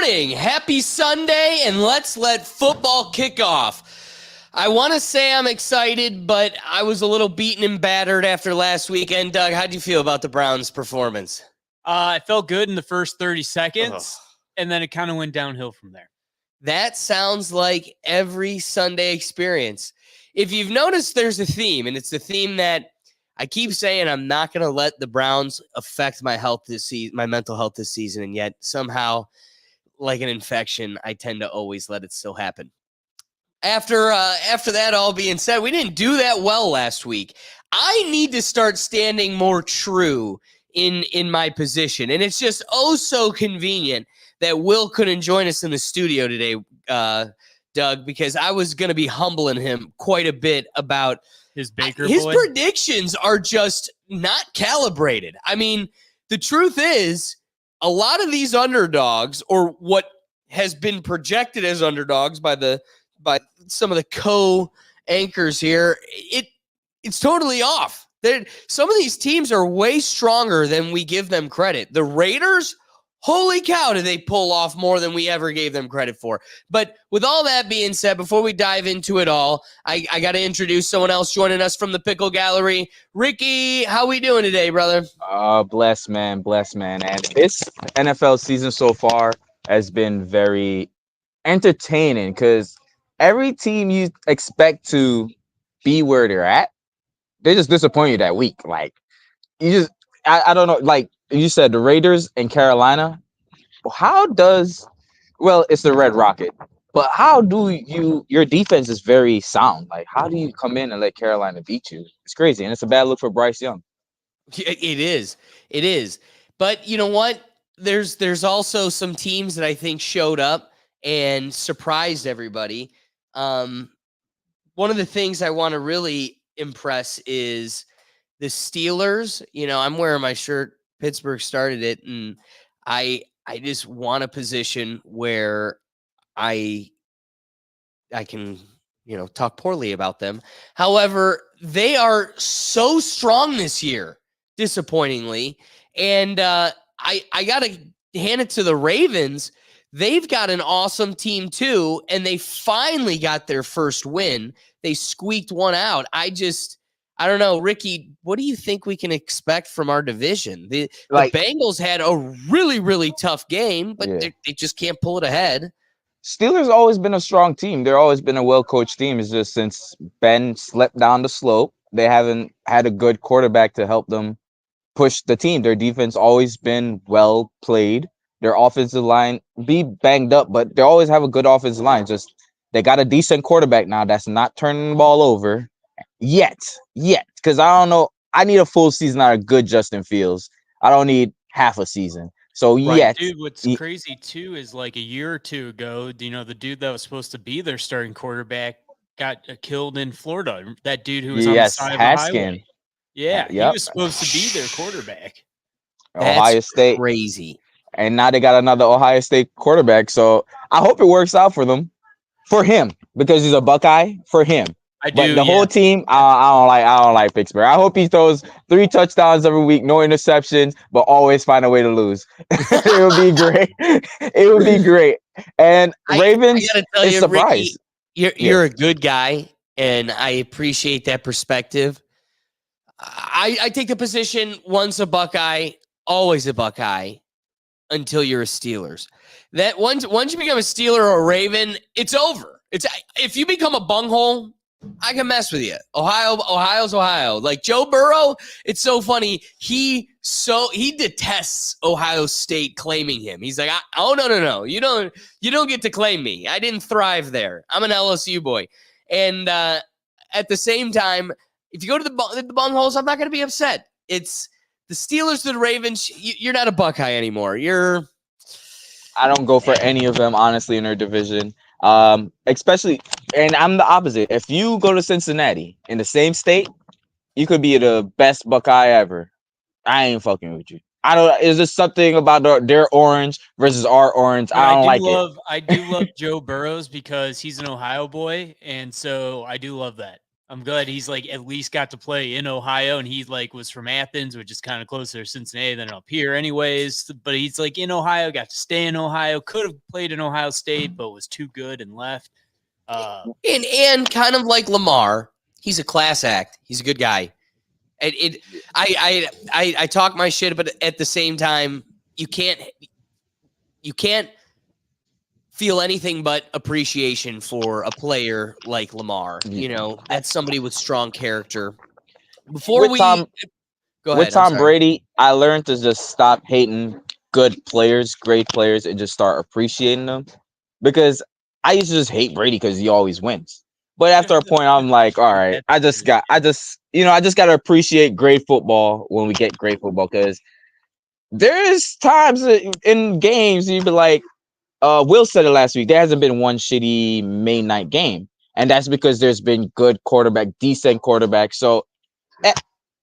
morning. Happy Sunday, and let's let football kick off. I want to say I'm excited, but I was a little beaten and battered after last weekend. Doug, how'd you feel about the Browns' performance? It felt good in the first 30 seconds, and then it kind of went downhill from there. That sounds like every Sunday experience. If you've noticed, there's a theme, and it's the theme that I keep saying I'm not going to let the Browns affect my health this season, my mental health this season, and yet somehow, like an infection, I tend to always let it still happen. After that all being said, we didn't do that well last week. I need to start standing more true in my position, and it's just so convenient that Will couldn't join us in the studio today, Doug, because I was going to be humbling him quite a bit about his Baker his boy. predictions are just not calibrated. I mean, the truth is, a lot of these underdogs, or what has been projected as underdogs by some of the co-anchors here, it's totally off. Some of these teams are way stronger than we give them credit. The Raiders, holy cow, did they pull off more than we ever gave them credit for. But with all that being said, before we dive into it all, I got to introduce someone else joining us from the Pickle Gallery. Ricky, how we doing today, brother? Blessed, man. And this NFL season so far has been very entertaining because every team you expect to be where they're at, they just disappoint you that week. Like, I don't know, like you said, the Raiders and Carolina, it's the Red Rocket, but how do your defense is very sound. Like, how do you come in and let Carolina beat you? It's crazy, and it's a bad look for Bryce Young. It is. But you know what? There's also some teams that I think showed up and surprised everybody. One of the things I want to really impress is the Steelers. You know, I'm wearing my shirt. Pittsburgh started it, and I just want a position where I can, talk poorly about them. However, they are so strong this year, disappointingly. And I got to hand it to the Ravens. They've got an awesome team too, and they finally got their first win. They squeaked one out. I don't know, Ricky, what do you think we can expect from our division? The Bengals had a really, really tough game, but they just can't pull it ahead. Steelers always been a strong team. They're always been a well-coached team. It's just since Ben slept down the slope, they haven't had a good quarterback to help them push the team. Their defense always been well played. Their offensive line be banged up, but they always have a good offensive line. Just they got a decent quarterback now that's not turning the ball over yet. Because I don't know. I need a full season out of good Justin Fields. I don't need half a season. So Dude, what's crazy too is like a year or two ago, the dude that was supposed to be their starting quarterback got killed in Florida. That dude who was on the side of the highway. Yeah, he was supposed to be their quarterback. Ohio State, crazy. And now they got another Ohio State quarterback. So I hope it works out for them, for him, because he's a Buckeye. For him. But the whole team, I don't like Pittsburgh. I hope he throws 3 touchdowns every week, no interceptions, but always find a way to lose. It would be great. It would be great. And Ravens, I gotta tell you, surprised. Ricky, you're a good guy, and I appreciate that perspective. I take the position once a Buckeye, always a Buckeye, until you're a Steelers. That once you become a Steeler or a Raven, it's over. If you become a bunghole, I can mess with you. Ohio's Ohio. Like Joe Burrow, it's so funny. He detests Ohio State claiming him. He's like, no. You don't get to claim me. I didn't thrive there. I'm an LSU boy. And at the same time, if you go to the bungholes, I'm not going to be upset. It's the Steelers to the Ravens. You're not a Buckeye anymore. I don't go for any of them, honestly, in their division. Especially, and I'm the opposite. If you go to Cincinnati in the same state, you could be the best Buckeye ever. I ain't fucking with you. I don't. Is there something about their orange versus our orange? I don't like it. I do love Joe Burrows because he's an Ohio boy, and so I do love that. I'm glad he's like at least got to play in Ohio, and he like was from Athens, which is kind of closer to Cincinnati than up here anyways. But he's like in Ohio, got to stay in Ohio, could have played in Ohio State, but was too good and left. And kind of like Lamar, he's a class act. He's a good guy. I talk my shit, but at the same time, you can't feel anything but appreciation for a player like Lamar. You know, that's somebody with strong character. Before with Tom Brady, I learned to just stop hating good players, great players, and just start appreciating them. Because I used to just hate Brady because he always wins. But after a point, I'm like, all right, I just got to appreciate great football when we get great football. Because there's times in games you'd be like, Will said it last week. There hasn't been one shitty May night game, and that's because there's been good quarterback, decent quarterback. So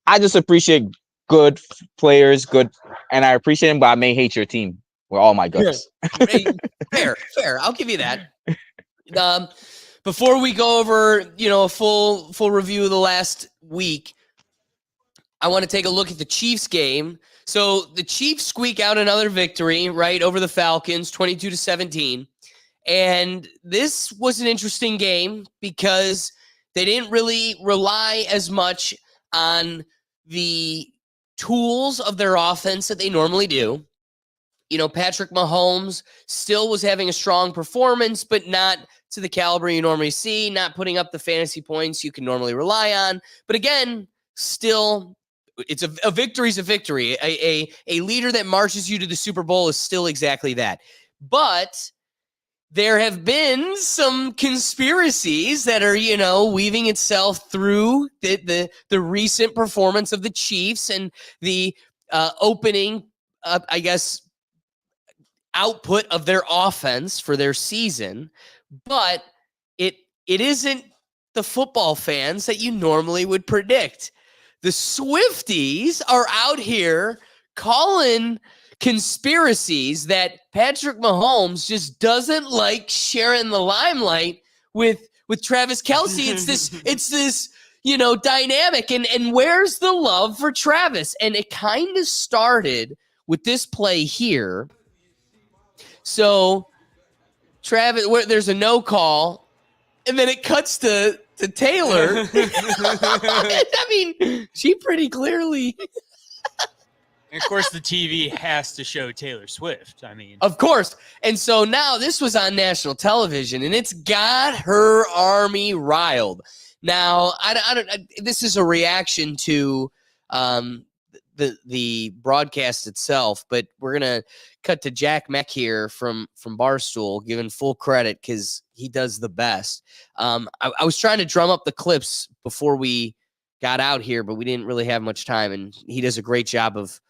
I just appreciate good players, and I appreciate them, but I may hate your team with all my guts. Fair. I'll give you that. Before we go over, a full review of the last week, I want to take a look at the Chiefs game. So the Chiefs squeak out another victory, right, over the Falcons, 22-17. And this was an interesting game because they didn't really rely as much on the tools of their offense that they normally do. Patrick Mahomes still was having a strong performance, but not to the caliber you normally see, not putting up the fantasy points you can normally rely on. But again, still, it's a victory's a victory. A leader that marches you to the Super Bowl is still exactly that. But there have been some conspiracies that are, weaving itself through the recent performance of the Chiefs and the opening, I guess, output of their offense for their season. But it isn't the football fans that you normally would predict. The Swifties are out here calling conspiracies that Patrick Mahomes just doesn't like sharing the limelight with Travis Kelce. It's this, dynamic. And where's the love for Travis? And it kind of started with this play here. So Travis, there's a no call, and then it cuts to Taylor. I mean, she pretty clearly. And of course, the TV has to show Taylor Swift. I mean, of course. And so now this was on national television, and it's got her army riled. Now, this is a reaction to the broadcast itself, but we're gonna cut to Jack Meck here from Barstool, giving full credit because he does the best. I was trying to drum up the clips before we got out here, but we didn't really have much time, and he does a great job of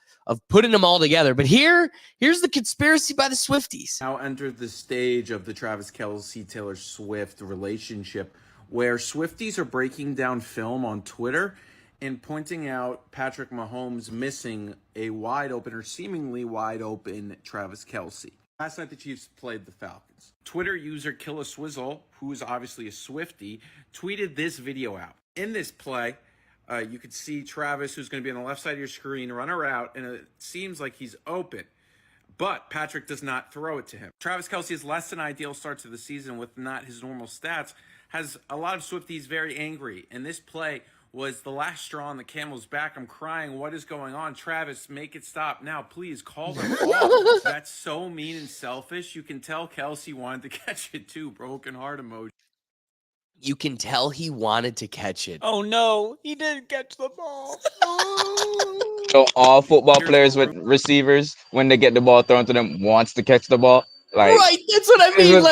putting them all together. But here's the conspiracy by the Swifties. Now entered the stage of the Travis Kelce Taylor Swift relationship, where Swifties are breaking down film on Twitter and pointing out Patrick Mahomes missing a wide open or seemingly wide open Travis Kelce. Last night the Chiefs played the Falcons. Twitter user Killa Swizzle, who is obviously a Swiftie, tweeted this video out. In this play, you could see Travis, who's going to be on the left side of your screen, run a route, and it seems like he's open. But Patrick does not throw it to him. Travis Kelce's less than ideal start to the season with not his normal stats has a lot of Swifties very angry. And this play was the last straw on the camel's back. I'm crying. What is going on? Travis, make it stop now. Please call them off. That's so mean and selfish. You can tell Kelce wanted to catch it too. Broken heart emoji. You can tell he wanted to catch it. Oh no, he didn't catch the ball. So all football players with receivers, when they get the ball thrown to them, wants to catch the ball. Like, right, that's what I mean.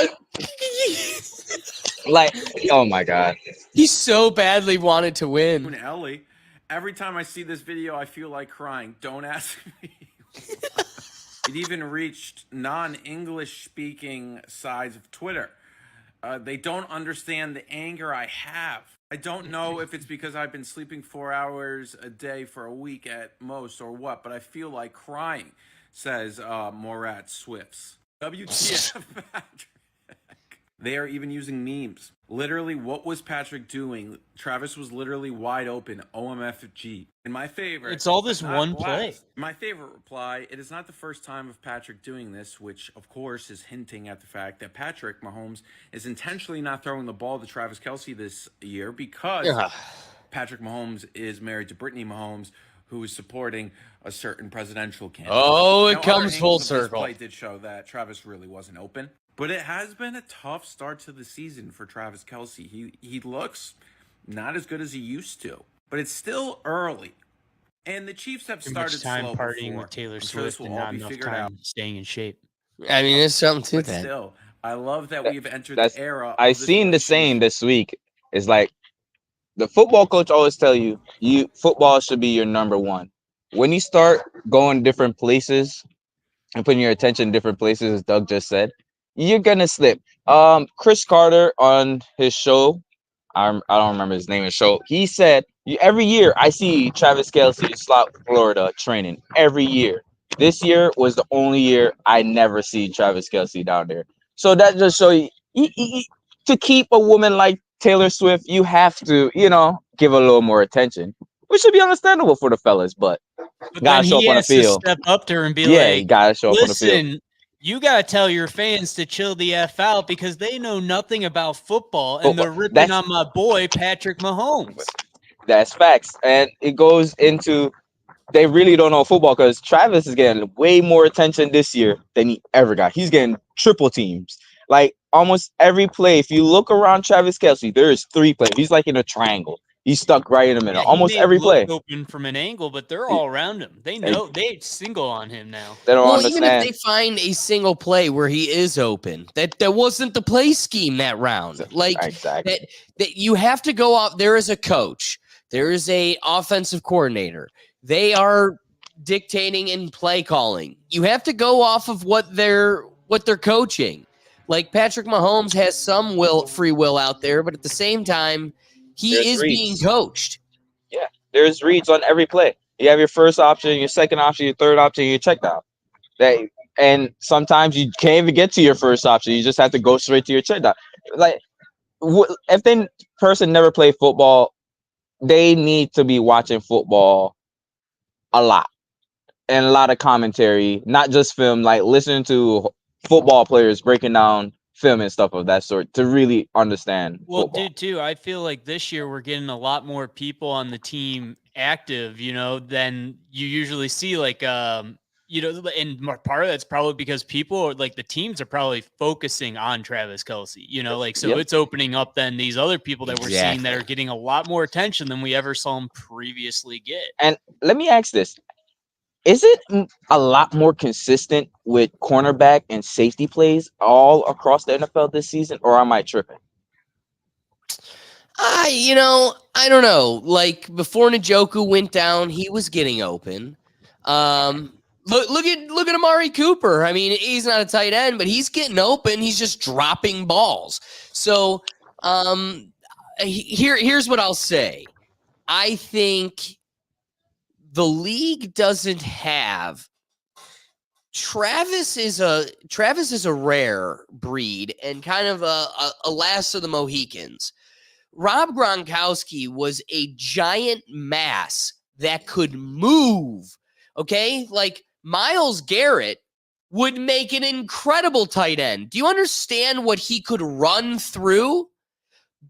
Like, oh my God. He so badly wanted to win. Ellie, every time I see this video, I feel like crying. Don't ask me. It even reached non-English speaking sides of Twitter. They don't understand the anger I have. I don't know if it's because I've been sleeping 4 hours a day for a week at most or what, but I feel like crying, says Morat Swifts. WTF, Patrick. They are even using memes. Literally, what was Patrick doing? Travis was literally wide open, OMFG. And my favorite... It's all this one play. My favorite reply, it is not the first time of Patrick doing this, which, of course, is hinting at the fact that Patrick Mahomes is intentionally not throwing the ball to Travis Kelce this year because Patrick Mahomes is married to Brittany Mahomes, who is supporting a certain presidential candidate. Oh, it comes full circle. This play did show that Travis really wasn't open. But it has been a tough start to the season for Travis Kelce. He looks not as good as he used to, but it's still early. And the Chiefs have started slow partying with Taylor Swift and not enough time staying in shape. I mean, there's something to that. Still, I love that we've entered the era. I seen the saying this week. It's like the football coach always tell you football should be your number one. When you start going different places and putting your attention in different places, as Doug just said, you're gonna slip. Chris Carter on his show, I don't remember his name of the show. He said every year I see Travis Kelce in South Florida training every year. This year was the only year I never see Travis Kelce down there. So that just show you to keep a woman like Taylor Swift, you have to, give a little more attention, which should be understandable for the fellas, but gotta show up on the field. Step up to her and be like, you gotta show up on the field. Listen, you gotta tell your fans to chill the F out because they know nothing about football and they're ripping on my boy Patrick Mahomes. That's facts. And it goes into they really don't know football because Travis is getting way more attention this year than he ever got. He's getting triple teams. Like almost every play, if you look around Travis Kelce, there's 3 plays. He's like in a triangle. He's stuck right in the middle. Almost every play. Open from an angle, but they're all around him. They know they single on him now. They don't understand. Even if they find a single play where he is open, that wasn't the play scheme that round. Like exactly. that you have to go off. There is a coach. There is a offensive coordinator. They are dictating and play calling. You have to go off of what they're coaching. Like Patrick Mahomes has some free will out there, but at the same time, There's reads. Being coached. Yeah, there's reads on every play. You have your first option, your second option, your third option, your check down. And sometimes you can't even get to your first option. You just have to go straight to your check down. Like, if the person never played football, they need to be watching football a lot. And a lot of commentary, not just film, like listening to football players breaking down film and stuff of that sort to really understand football. Dude, too, I feel like this year we're getting a lot more people on the team active, than you usually see. Like, and part of that's probably because people are like the teams are probably focusing on Travis Kelce, it's opening up then these other people that we're seeing that are getting a lot more attention than we ever saw them previously get. And let me ask this. Is it a lot more consistent with cornerback and safety plays all across the NFL this season, or am I tripping? I don't know. Like before Njoku went down, he was getting open. Look at Amari Cooper. I mean, he's not a tight end, but he's getting open. He's just dropping balls. So here's what I'll say. I think the league doesn't have Travis is a rare breed and kind of a last of the Mohicans. Rob Gronkowski was a giant mass that could move. Okay, like Myles Garrett would make an incredible tight end. Do you understand what he could run through?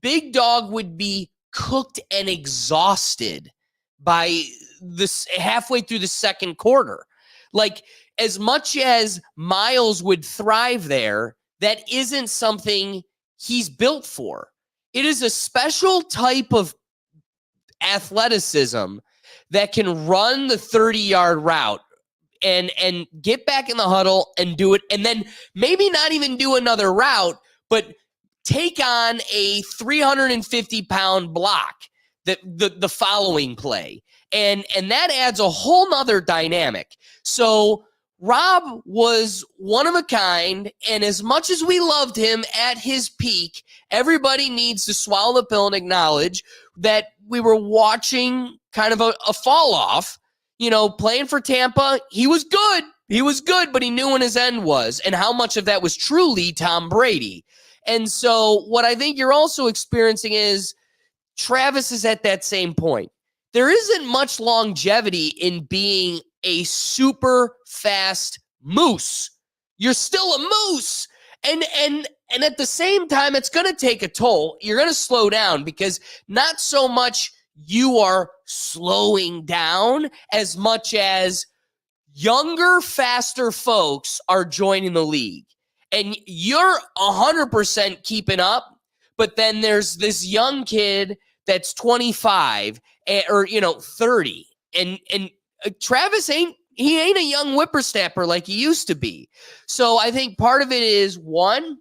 Big Dog would be cooked and exhausted by this halfway through the second quarter. Like as much as Myles would thrive there, that isn't something he's built for. It is a special type of athleticism that can run the 30-yard route and get back in the huddle and do it, and then maybe not even do another route, but take on a 350-pound block the following play. And that adds a whole nother dynamic. So Rob was one of a kind, and as much as we loved him at his peak, everybody needs to swallow the pill and acknowledge that we were watching kind of a fall off. Playing for Tampa, he was good. He was good, but he knew when his end was and how much of that was truly Tom Brady. And so what I think you're also experiencing is Travis is at that same point. There isn't much longevity in being a super fast moose. You're still a moose. And at the same time, it's going to take a toll. You're going to slow down because not so much you are slowing down as much as younger, faster folks are joining the league. And you're 100% keeping up, but then there's this young kid that's 25 or 30. And Travis ain't a young whippersnapper like he used to be. So I think part of it is, one,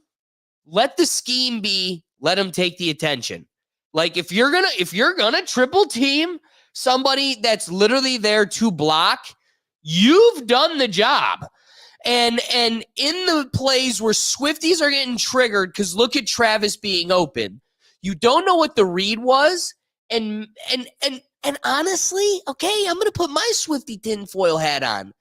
let the scheme be, let him take the attention. Like if you're gonna triple team somebody that's literally there to block, you've done the job. And in the plays where Swifties are getting triggered, because look at Travis being open, you don't know what the read was, and honestly, okay, I'm gonna put my Swiftie tinfoil hat on.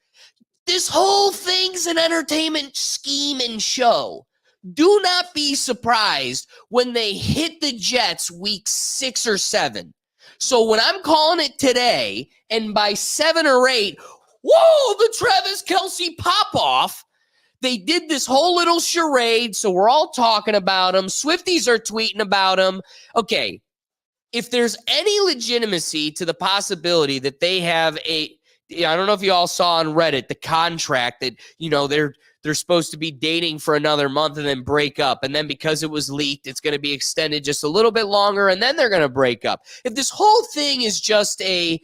This whole thing's an entertainment scheme and show. Do not be surprised when they hit the Jets week 6 or 7. So when I'm calling it today, and by 7 or 8, whoa, the Travis Kelce pop-off, they did this whole little charade, so we're all talking about him. Swifties are tweeting about him. Okay, if there's any legitimacy to the possibility that they have I don't know if you all saw on Reddit the contract that, they're supposed to be dating for another month and then break up. And then because it was leaked, it's going to be extended just a little bit longer and then they're going to break up. If this whole thing is just a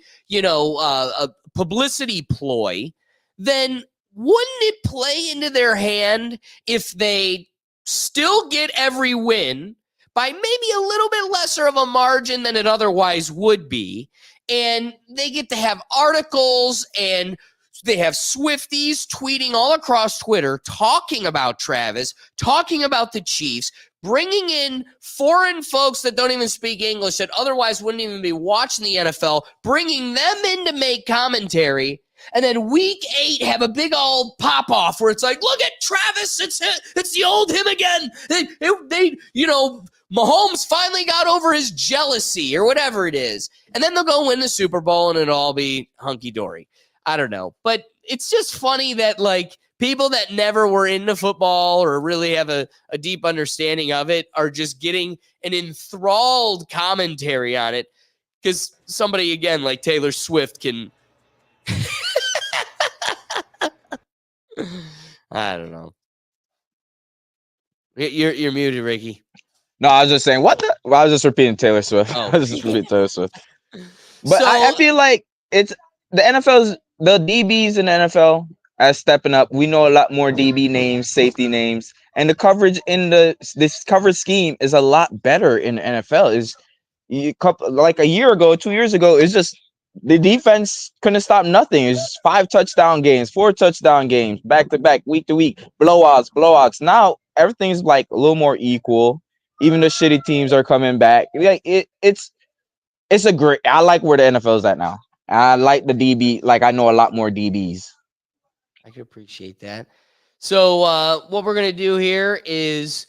publicity ploy, then wouldn't it play into their hand if they still get every win by maybe a little bit lesser of a margin than it otherwise would be, and they get to have articles and they have Swifties tweeting all across Twitter talking about Travis, talking about the Chiefs, bringing in foreign folks that don't even speak English that otherwise wouldn't even be watching the NFL, bringing them in to make commentary. And then week 8 have a big old pop-off where it's like, look at Travis, it's the old him again. Mahomes finally got over his jealousy or whatever it is. And then they'll go win the Super Bowl and it'll all be hunky-dory. I don't know. But it's just funny that, like, people that never were into football or really have a deep understanding of it are just getting an enthralled commentary on it because somebody, again, like Taylor Swift can... I don't know. You're muted, Ricky. No, I was just saying, what the? Well, I was just repeating Taylor Swift. Oh. I was just repeating Taylor Swift. But I feel like it's the NFL's, the DBs in the NFL are stepping up. We know a lot more DB names, safety names, and the coverage in this coverage scheme is a lot better in the NFL. Like a year ago, 2 years ago, it's just the defense couldn't stop nothing. It's 5 touchdown games, 4 touchdown games, back to back, week to week, blowouts. Now everything's like a little more equal. Even the shitty teams are coming back. Like it's a great. I like where the NFL's at now. I like the DB. Like I know a lot more DBs. I can appreciate that. So what we're gonna do here is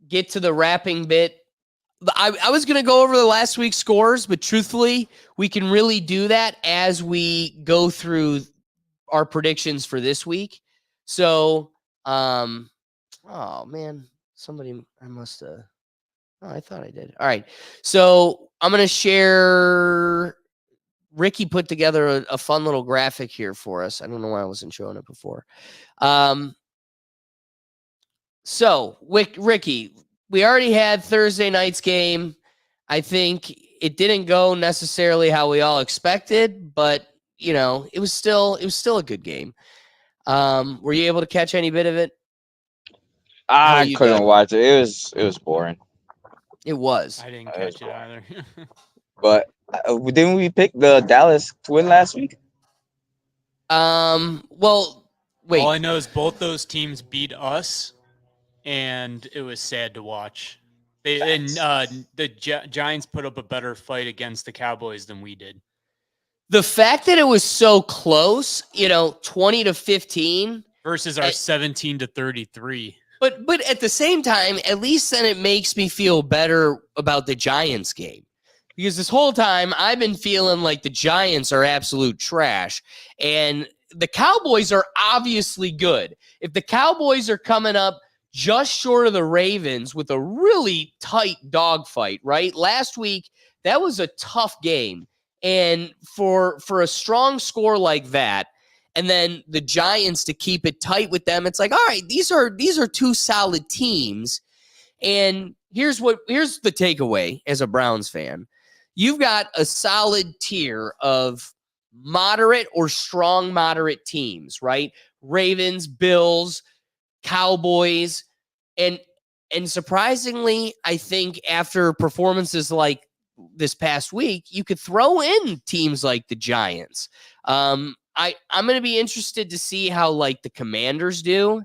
get to the wrapping bit. I was going to go over the last week's scores, but truthfully, we can really do that as we go through our predictions for this week. So, oh man, I thought I did. All right. So I'm going to share. Ricky put together a fun little graphic here for us. I don't know why I wasn't showing it before. So Ricky, we already had Thursday night's game. I think it didn't go necessarily how we all expected, but it was still a good game. Were you able to catch any bit of it? I couldn't watch it. It was boring. It was. I didn't catch it either. But didn't we pick the Dallas to win last week? Well, wait. All I know is both those teams beat us. And it was sad to watch. The Giants put up a better fight against the Cowboys than we did. The fact that it was so close, 20-15 versus our 17-33. But at the same time, at least then it makes me feel better about the Giants game. Because this whole time I've been feeling like the Giants are absolute trash. And the Cowboys are obviously good. If the Cowboys are coming up just short of the Ravens with a really tight dogfight, right? Last week, that was a tough game. And for a strong score like that, and then the Giants to keep it tight with them, it's like, all right, these are two solid teams. And here's the takeaway as a Browns fan. You've got a solid tier of moderate or strong moderate teams, right? Ravens, Bills, Cowboys, and surprisingly, I think after performances like this past week, you could throw in teams like the Giants. I'm going to be interested to see how like the Commanders do.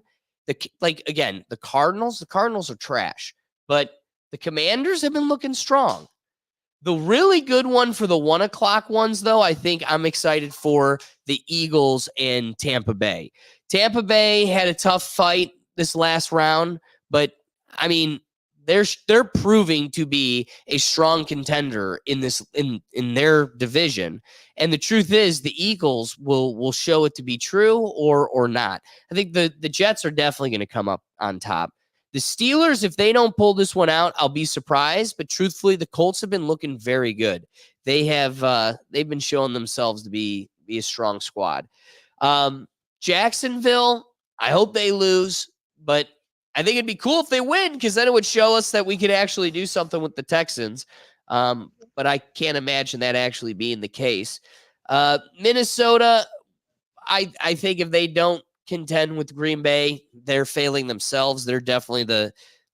The Cardinals are trash, but the Commanders have been looking strong. The really good one for the 1 o'clock ones, though, I think I'm excited for the Eagles and Tampa Bay. Tampa Bay had a tough fight this last round, but I mean, they're proving to be a strong contender in their division. And the truth is, the Eagles will show it to be true or not. I think the Jets are definitely going to come up on top. The Steelers, if they don't pull this one out, I'll be surprised. But truthfully, the Colts have been looking very good. They've been showing themselves to be a strong squad. Jacksonville, I hope they lose, but I think it'd be cool if they win because then it would show us that we could actually do something with the Texans. But I can't imagine that actually being the case. Minnesota, I think if they don't contend with Green Bay, they're failing themselves. They're definitely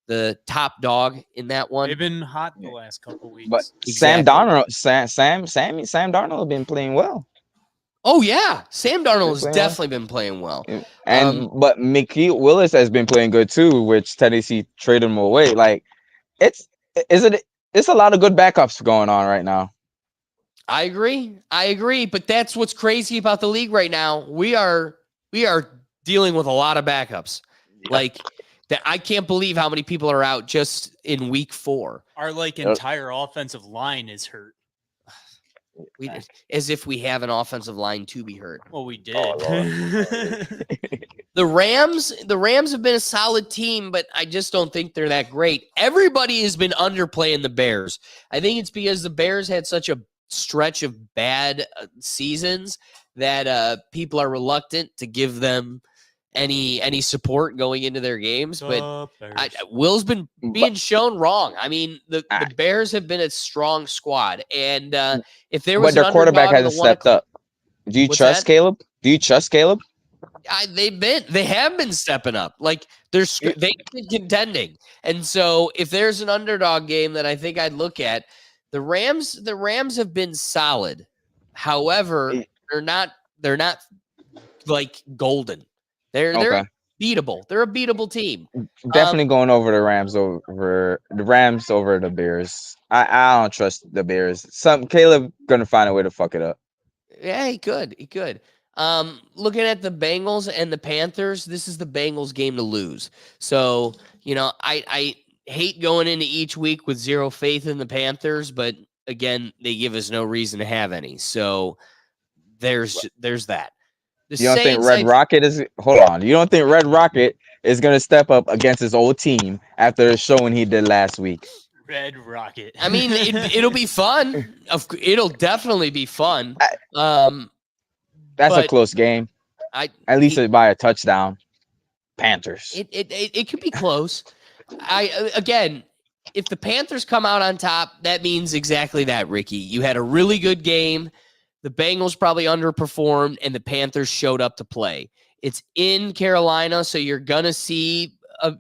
the top dog in that one. They've been hot the last couple weeks. But exactly. Sam Darnold have been playing well. Oh yeah, Sam Darnold has definitely been playing well. And but McKee Willis has been playing good too, which Tennessee traded him away. Like it's a lot of good backups going on right now. I agree, but that's what's crazy about the league right now. We are dealing with a lot of backups. Like that, I can't believe how many people are out just in week 4. Our entire offensive line is hurt. As if we have an offensive line to be hurt. Well, we did. The Rams have been a solid team, but I just don't think they're that great. Everybody has been underplaying the Bears. I think it's because the Bears had such a stretch of bad seasons that people are reluctant to give them any support going into their games. But Will's been being shown wrong. I mean, the Bears have been a strong squad, and if there was, but their quarterback hasn't stepped up. Do you trust Caleb? They have been stepping up. Like they've been contending, and so if there's an underdog game that I think I'd look at, the Rams have been solid. However, they're not like golden. They're beatable. They're a beatable team. Definitely going over the Rams over the Bears. I don't trust the Bears. Caleb gonna find a way to fuck it up. Yeah, he could. Looking at the Bengals and the Panthers, this is the Bengals game to lose. So, I hate going into each week with zero faith in the Panthers, but again, they give us no reason to have any. So there's that. You don't think Red Rocket is going to step up against his old team after showing he did last week? Red Rocket. I mean, it'll be fun. It'll definitely be fun. That's a close game. At least by a touchdown. Panthers. It could be close. Again, if the Panthers come out on top, that means exactly that, Ricky. You had a really good game. The Bengals probably underperformed, and the Panthers showed up to play. It's in Carolina, so you're gonna see a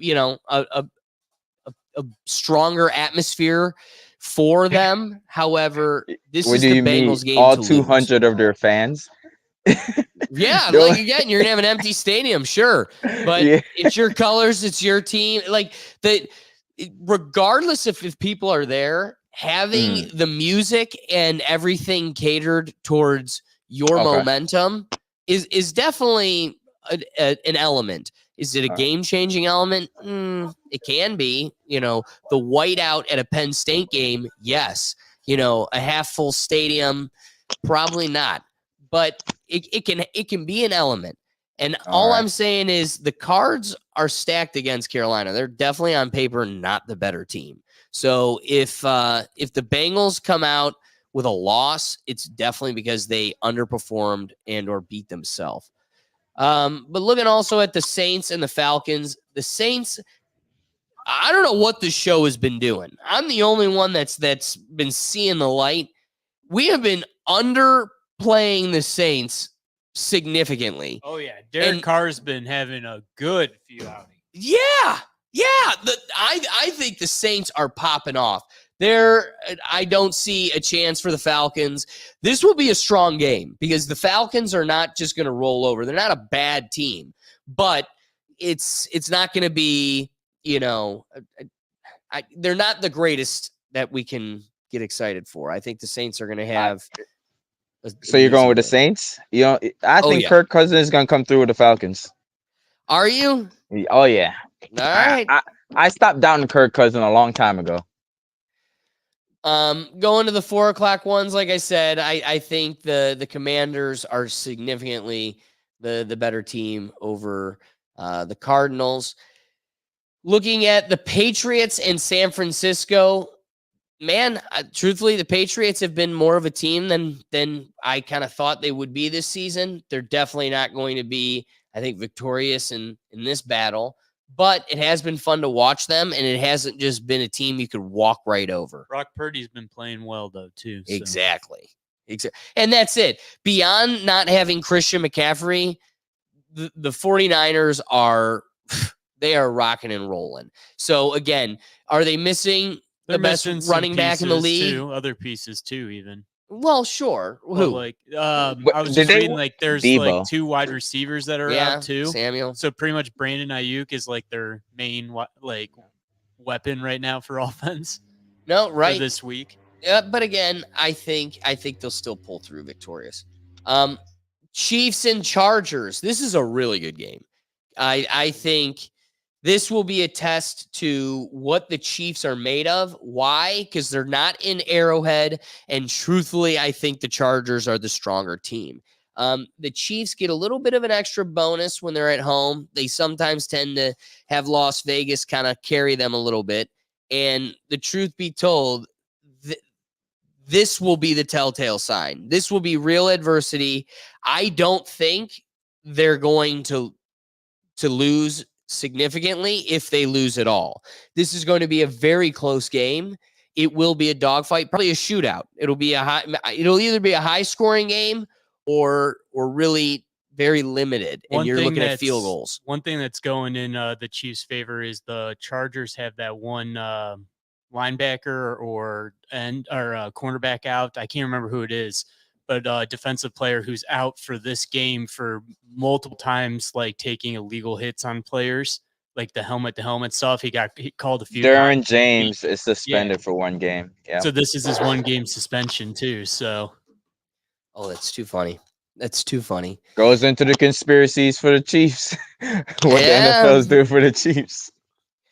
stronger atmosphere for them. However, this is the Bengals game. All 200 of their fans. Yeah, like again, you're gonna have an empty stadium, sure, but it's your colors, it's your team. Like regardless if people are there. Having the music and everything catered towards your momentum is definitely an element. Is it a game-changing element? It can be. The whiteout at a Penn State game, yes. A half-full stadium, probably not. But it can be an element. And all I'm saying is the cards are stacked against Carolina. They're definitely on paper not the better team. So if the Bengals come out with a loss, it's definitely because they underperformed and or beat themselves. But looking also at the Saints and the Falcons, the Saints, I don't know what the show has been doing. I'm the only one that's been seeing the light. We have been underplaying the Saints significantly. Oh, yeah. Derek Carr's been having a good few outings. Yeah. I think the Saints are popping off. I don't see a chance for the Falcons. This will be a strong game because the Falcons are not just going to roll over. They're not a bad team, but it's not going to be, they're not the greatest that we can get excited for. I think the Saints are going to have. So you're going with the Saints? I think Kirk Cousins is going to come through with the Falcons. Are you? Oh, yeah. All right. I stopped doubting Kirk Cousins a long time ago. Going to the 4:00 ones, like I said, I think the Commanders are significantly the better team over the Cardinals. Looking at the Patriots and San Francisco, man, truthfully, the Patriots have been more of a team than I kind of thought they would be this season. They're definitely not going to be, I think, victorious in this battle. But it has been fun to watch them, and it hasn't just been a team you could walk right over. Brock Purdy's been playing well, though, too. So. Exactly. And that's it. Beyond not having Christian McCaffrey, the 49ers are rocking and rolling. So, again, are they missing the best running back in the league? Too, other pieces, too, even. Well, sure. Who? I was just reading there's Debo. 2 wide receivers that are out too. Samuel. So pretty much Brandon Ayuk is their main weapon right now for offense. No, right. For this week. Yeah, but again, I think they'll still pull through victorious. Chiefs and Chargers. This is a really good game. I think this will be a test to what the Chiefs are made of. Why? Because they're not in Arrowhead. And truthfully, I think the Chargers are the stronger team. The Chiefs get a little bit of an extra bonus when they're at home. They sometimes tend to have Las Vegas kind of carry them a little bit. And the truth be told, this will be the telltale sign. This will be real adversity. I don't think they're going to lose significantly if they lose at all. This is going to be a very close game. It will be a dogfight, probably a shootout. It'll either be a high scoring game or really very limited, and you're looking at field goals. One thing that's going in the Chiefs' favor is the Chargers have that one linebacker or cornerback out. I can't remember who it is, but a defensive player who's out for this game for multiple times, taking illegal hits on players, like the helmet-to-helmet stuff. He called a few. Derwin James is suspended for 1 game. Yeah. So this is his 1-game suspension too. So. Oh, that's too funny. That's too funny. Goes into the conspiracies for the Chiefs. What the NFL's do for the Chiefs.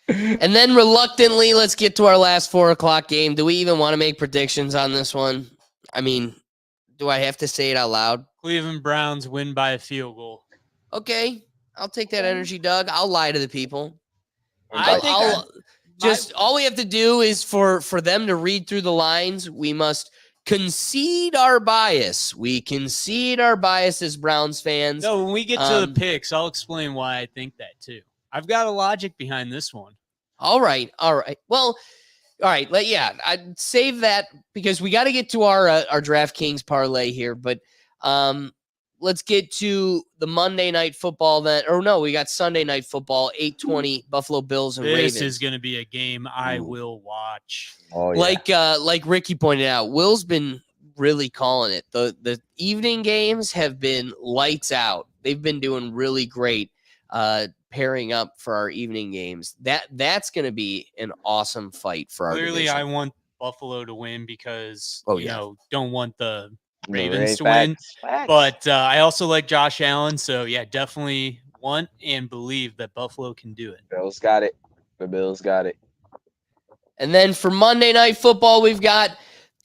And then reluctantly, let's get to our last 4:00 game. Do we even want to make predictions on this one? I mean, do I have to say it out loud? Cleveland Browns win by a field goal. Okay. I'll take that energy, Doug. I'll lie to the people. All we have to do is for them to read through the lines. We must concede our bias. We concede our bias as Browns fans. No, when we get to the picks, I'll explain why I think that too. I've got a logic behind this one. All right. Well, all right. I'd save that because we got to get to our DraftKings parlay here. But let's get to the Monday night football then. Or no, we got Sunday night football, 8:20 Buffalo Bills and Ravens. This is going to be a game I will watch. Oh, yeah. Like Ricky pointed out, Will's been really calling it. The evening games have been lights out. They've been doing really great. Pairing up for our evening games. That's going to be an awesome fight for our Clearly, division. I want Buffalo to win because don't want the The Ravens to win. Facts. But I also like Josh Allen, so yeah, definitely want and believe that Buffalo can do it. Bills got it. The Bills got it. And then for Monday Night Football, we've got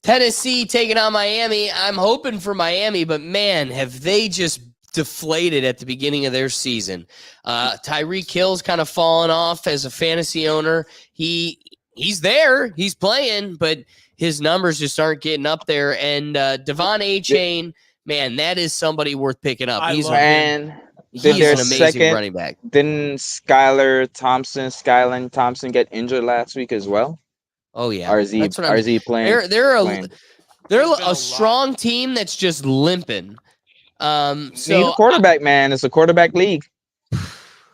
Tennessee taking on Miami. I'm hoping for Miami, but man, have they just deflated at the beginning of their season. Tyreek Hill's kind of fallen off as a fantasy owner. He's there, he's playing, but his numbers just aren't getting up there. And Devon A-Chain, man, that is somebody worth picking up. He's an amazing running back. Didn't Skyline Thompson get injured last week as well? Oh yeah, or is he playing? They're a strong team that's just limping. So need a quarterback, man. It's a quarterback league.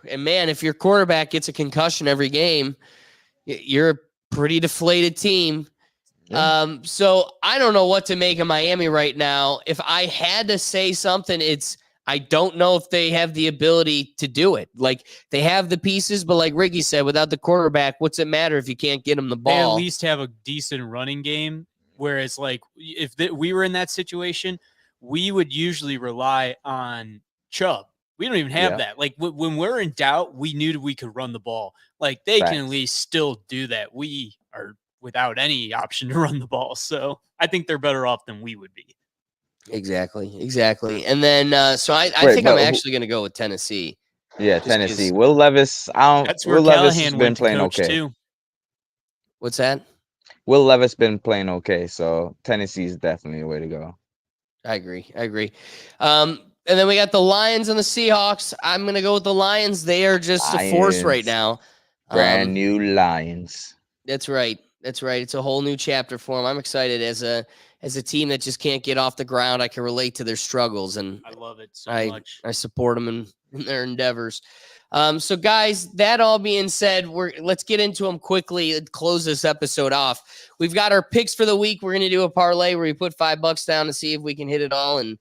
And man, if your quarterback gets a concussion every game, you're a pretty deflated team. Yeah. So I don't know what to make of Miami right now. If I had to say something, I don't know if they have the ability to do it. Like, they have the pieces, but like Ricky said, without the quarterback, what's it matter if you can't get them the ball? They at least have a decent running game. Whereas, like, if we were in that situation, we would usually rely on Chubb. We don't even have that. Like, when we're in doubt, we knew that we could run the ball. Like, they can at least still do that. We are without any option to run the ball. So I think they're better off than we would be. Exactly. And then, so I think I'm actually going to go with Tennessee. Yeah, Tennessee. Will Levis. Will Levis has been playing okay. Too. What's that? Will Levis been playing okay, so Tennessee is definitely the way to go. I agree. And then we got the Lions and the Seahawks. I'm going to go with the Lions. They are just a force right now. Brand new Lions. That's right. It's a whole new chapter for them. I'm excited as a team that just can't get off the ground. I can relate to their struggles, and I love it so much. I support them in their endeavors. So guys, that all being said, let's get into them quickly and close this episode off. We've got our picks for the week. We're going to do a parlay where we put $5 down to see if we can hit it all. And,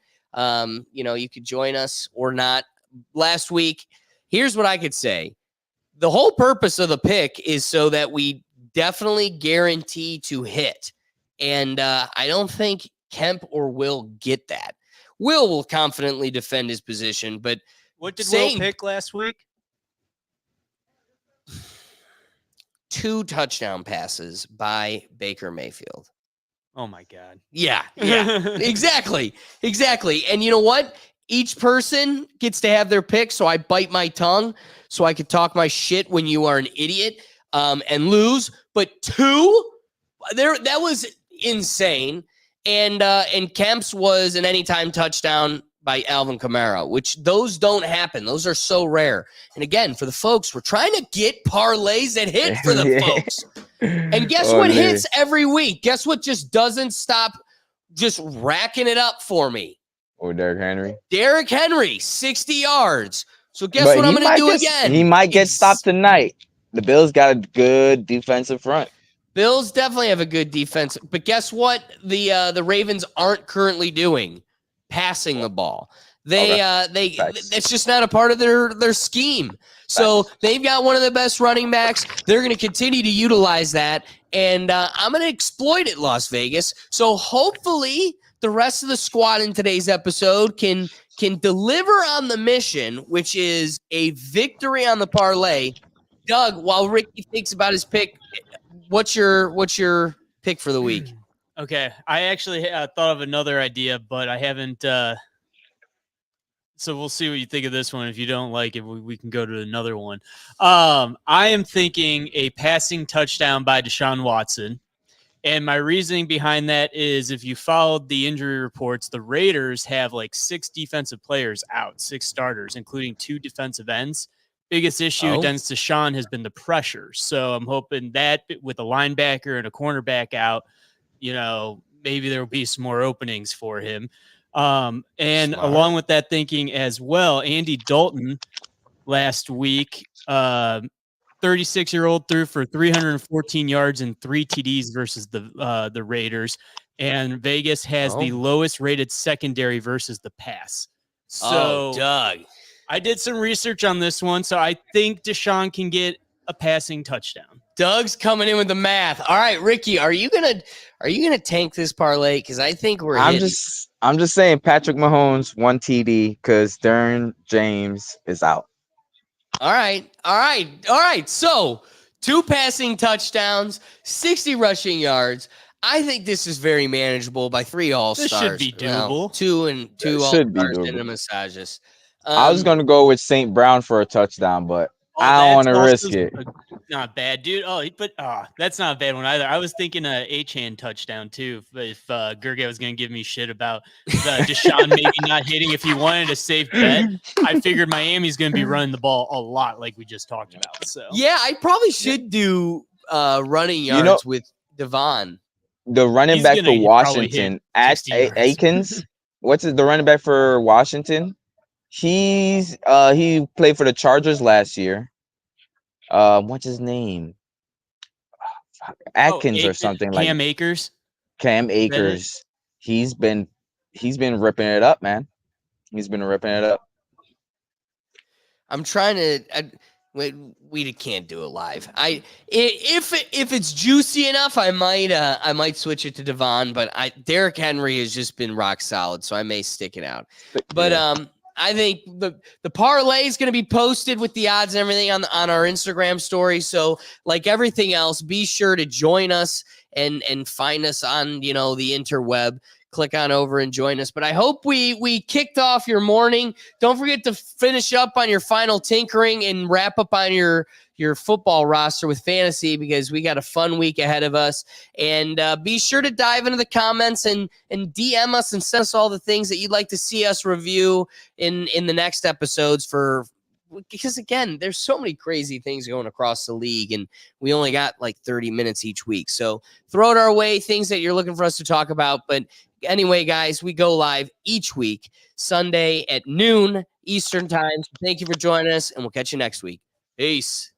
you could join us or not. Last week, here's what I could say. The whole purpose of the pick is so that we definitely guarantee to hit. And I don't think Kemp or Will get that. Will confidently defend his position, but what did Will pick last week? 2 touchdown passes by Baker Mayfield. Oh my God. Yeah, exactly. And you know what? Each person gets to have their pick, so I bite my tongue so I could talk my shit when you are an idiot and lose. But 2, that was insane. And Kemp's was an anytime touchdown by Alvin Kamara, which those don't happen. Those are so rare. And again, for the folks, we're trying to get parlays that hit for the folks. And guess what hits every week? Guess what just doesn't stop just racking it up for me? Or Derrick Henry. Derrick Henry, 60 yards. So guess what I'm going to do again? He might get stopped tonight. The Bills got a good defensive front. Bills definitely have a good defense. But guess what the Ravens aren't currently doing? Passing the ball. It's just not a part of their scheme. So they've got one of the best running backs. They're going to continue to utilize that, and I'm going to exploit it, Las Vegas. So hopefully the rest of the squad in today's episode can deliver on the mission, which is a victory on the parlay. Doug, while Ricky thinks about his pick, what's your pick for the week? Okay, I actually thought of another idea, but I haven't. So we'll see what you think of this one. If you don't like it, we can go to another one. I am thinking a passing touchdown by Deshaun Watson. And my reasoning behind that is if you followed the injury reports, the Raiders have like 6 defensive players out, 6 starters, including 2 defensive ends. Biggest issue against Deshaun has been the pressure. So I'm hoping that with a linebacker and a cornerback out, maybe there will be some more openings for him. And along with that thinking as well, Andy Dalton last week, 36-year-old threw for 314 yards and 3 TDs versus the Raiders. And Vegas has the lowest rated secondary versus the pass. So Doug, I did some research on this one. So I think Deshaun can get a passing touchdown. Doug's coming in with the math. All right, Ricky, are you gonna tank this parlay? Because I think I'm just saying Patrick Mahomes 1 TD because Darren James is out. All right. So 2 passing touchdowns, 60 rushing yards. I think this is very manageable by 3 all-stars. This should be doable. 2 and 2 all-stars and the massages. I was going to go with St. Brown for a touchdown, but I don't want to risk it. Not bad, dude. That's not a bad one either. I was thinking a Achane touchdown too. If Gerget was going to give me shit about Deshaun maybe not hitting if he wanted a safe bet, I figured Miami's going to be running the ball a lot, like we just talked about. So yeah, I probably should do running yards with Devon. The running back for Washington, Akins. What's the running back for Washington? He played for the Chargers last year. What's his name? Atkins or something like Cam Akers. Cam Akers. He's been ripping it up, man. He's been ripping it up. I'm trying to. We can't do it live. If it's juicy enough, I might switch it to Devon. But Derrick Henry has just been rock solid, so I may stick it out. But I think the parlay is going to be posted with the odds and everything on our Instagram story. So like everything else, be sure to join us and find us on, the interweb. Click on over and join us. But I hope we kicked off your morning. Don't forget to finish up on your final tinkering and wrap up on your football roster with fantasy, because we got a fun week ahead of us. And be sure to dive into the comments and DM us and send us all the things that you'd like to see us review in the next episodes because again, there's so many crazy things going across the league and we only got like 30 minutes each week. So throw it our way, things that you're looking for us to talk about. But anyway, guys, we go live each week, Sunday at noon Eastern time. So thank you for joining us and we'll catch you next week. Peace.